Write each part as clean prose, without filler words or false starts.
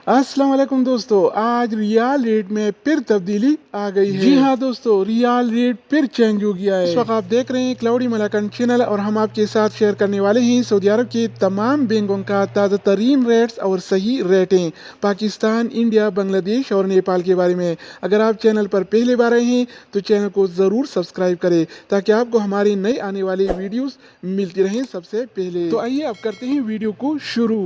अस्सलाम वालेकुम दोस्तों, आज रियाल रेट में फिर तब्दीली आ गई है। जी हाँ दोस्तों, रियाल रेट फिर चेंज हो गया है। इस वक्त आप देख रहे हैं क्लाउडी मलाकन चैनल और हम आपके साथ शेयर करने वाले हैं सऊदी अरब के तमाम बैंकों का ताज़ा तरीन रेट्स और सही रेटें पाकिस्तान, इंडिया, बांग्लादेश और नेपाल के बारे में। अगर आप चैनल पर पहली बार आए हैं तो चैनल को ज़रूर सब्सक्राइब करें ताकि आपको हमारी नई आने वाली वीडियोस मिलती रहें सबसे पहले। तो आइए अब करते हैं वीडियो को शुरू।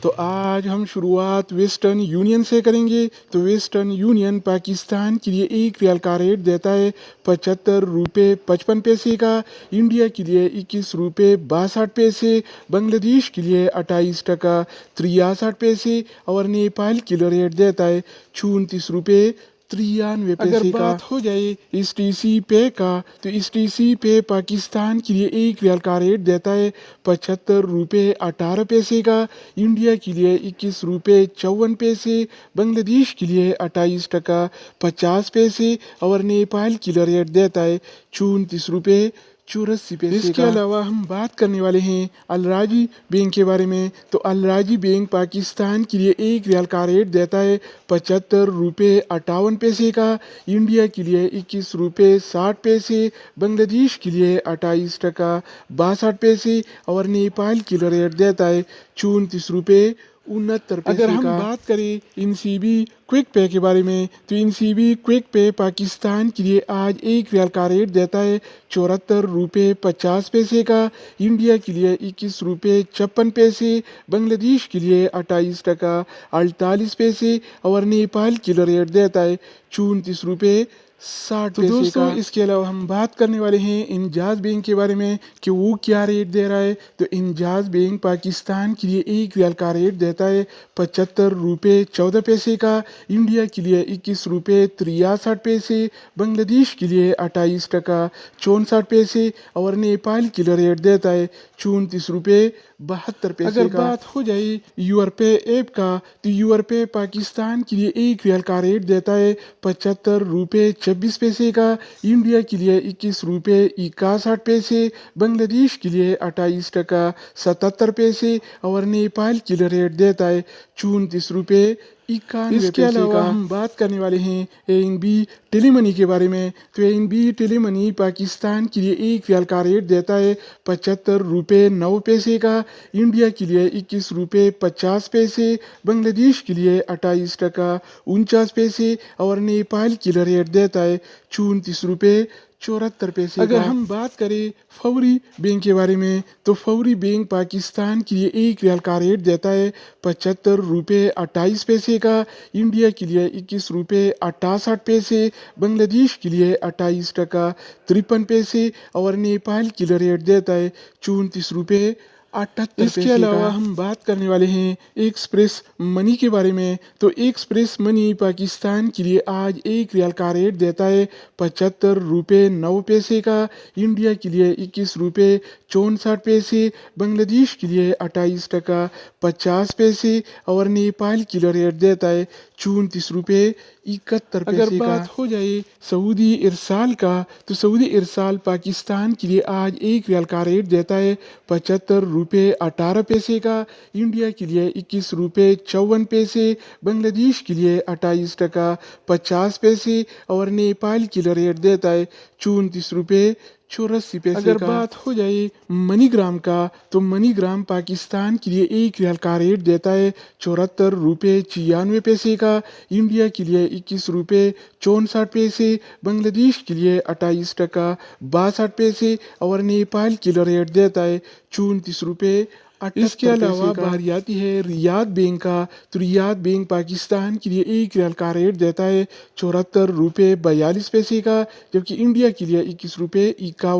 तो आज हम शुरुआत वेस्टर्न यूनियन से करेंगे। तो वेस्टर्न यूनियन पाकिस्तान के लिए एक रियाल का रेट देता है 75 रुपये 55 पैसे का, इंडिया के लिए 21 रुपये 62 पैसे, बांग्लादेश के लिए 28 टका 63 पैसे और नेपाल के लिए रेट देता है 34 रुपये 93 पैसे। अगर बात हो जाए STC पे का तो STC पे पाकिस्तान के लिए एक रियाल का रेट देता है 75 रुपये 18 पैसे का, इंडिया के लिए 21 रुपये 54 पैसे, बांग्लादेश के लिए 28 टका 50 पैसे और नेपाल के लिए रेट देता है 34 रुपये 84 पैसे। इसके अलावा हम बात करने वाले हैं अल राजी बैंक के बारे में। तो अल राजी बैंक पाकिस्तान के लिए एक रियाल का रेट देता है 75 रुपये 58 पैसे का, इंडिया के लिए 21 रुपये 60 पैसे, बांग्लादेश के लिए 28 टका 62 पैसे और नेपाल के लिए रेट देता है 34 रुपये 69 पैसे। अगर हम बात करें INCB क्विक पे के बारे में तो INCB क्विक पे पाकिस्तान के लिए आज एक रियाल का रेट देता है 74 रुपये 50 पैसे का, इंडिया के लिए 21 रुपये 56 पैसे, बांग्लादेश के लिए 28 टका 48 पैसे और नेपाल के लिए रेट देता है 34 रुपये 60 पैसे दोस्तों का। इसके अलावा हम बात करने वाले हैं इंजाज बैंक के बारे में कि वो क्या रेट दे रहा है। तो इंजाज बैंक पाकिस्तान के लिए एक रियाल का रेट देता है 75 रुपये 14 पैसे का, इंडिया के लिए 21 रुपये 63 पैसे, बांग्लादेश के लिए 28 टका 64 पैसे और नेपाल के लिए रेट देता है 34 रुपये 72 पैसे। अगर बात हो जाए यूरपे ऐप का तो यूरपे पाकिस्तान के लिए एक रियाल का रेट देता है 75 रुपये 26 पैसे का, इंडिया के लिए 21 रुपये 61 पैसे, बांग्लादेश के लिए 28 टका 77 पैसे और नेपाल के लिए रेट देता है 34 रुपये 91 इसके अलावा हम बात करने वाले हैं ANB टेलीमनी के बारे में। तो ANB टेलीमनी पाकिस्तान के लिए एक रियाल का रेट देता है 75 रुपये 9 पैसे का, इंडिया के लिए 21 रुपये 50 पैसे, बांग्लादेश के लिए 28 टका 49 पैसे और नेपाल के लिए रेट देता है 34 रुपये 74 पैसे। अगर हम बात करें फौरी बैंक के बारे में तो फौरी बैंक पाकिस्तान के लिए एक रियाल का रेट देता है 75 रुपये 28 पैसे का, इंडिया के लिए 21 रुपये 68 पैसे, बांग्लादेश के लिए 28 टका 53 पैसे और नेपाल के लिए रेट देता है 34 रुपये 78 इसके अलावा हम बात करने वाले हैं एक्सप्रेस मनी के बारे में। तो एक्सप्रेस मनी पाकिस्तान के लिए आज एक रियाल का रेट देता है 75 रुपये 9 पैसे का, इंडिया के लिए 21 रुपये 64 पैसे, बांग्लादेश के लिए 28 टका 50 पैसे और नेपाल के लिए रेट देता है 34 रुपये 71 पैसे। अगर बात हो जाए सऊदी इरसाल का तो सऊदी इरसाल पाकिस्तान के लिए आज एक रियाल का रेट देता है 75 रुपये 18 पैसे का, इंडिया के लिए 21 रुपये 54 पैसे, बांग्लादेश के लिए 28 टका 50 पैसे और नेपाल के लिए रेट देता है 34 रुपये 84 पैसे। अगर बात हो जाए मनीग्राम का तो मनीग्राम पाकिस्तान के लिए एक रियाल का रेट देता है 74 रुपये 96 पैसे का, इंडिया के लिए 21 रुपये 64 पैसे, बांग्लादेश के लिए 28 टका 62 पैसे और नेपाल के लिए रेट देता है 34 रुपये। इसके अलावा बारी आती है रियाद बैंक का। तो रियाद बैंक पाकिस्तान के लिए एक रियाल का रेट देता है 74 रुपये 42 पैसे का, जबकि इंडिया के लिए 21 रुपये 51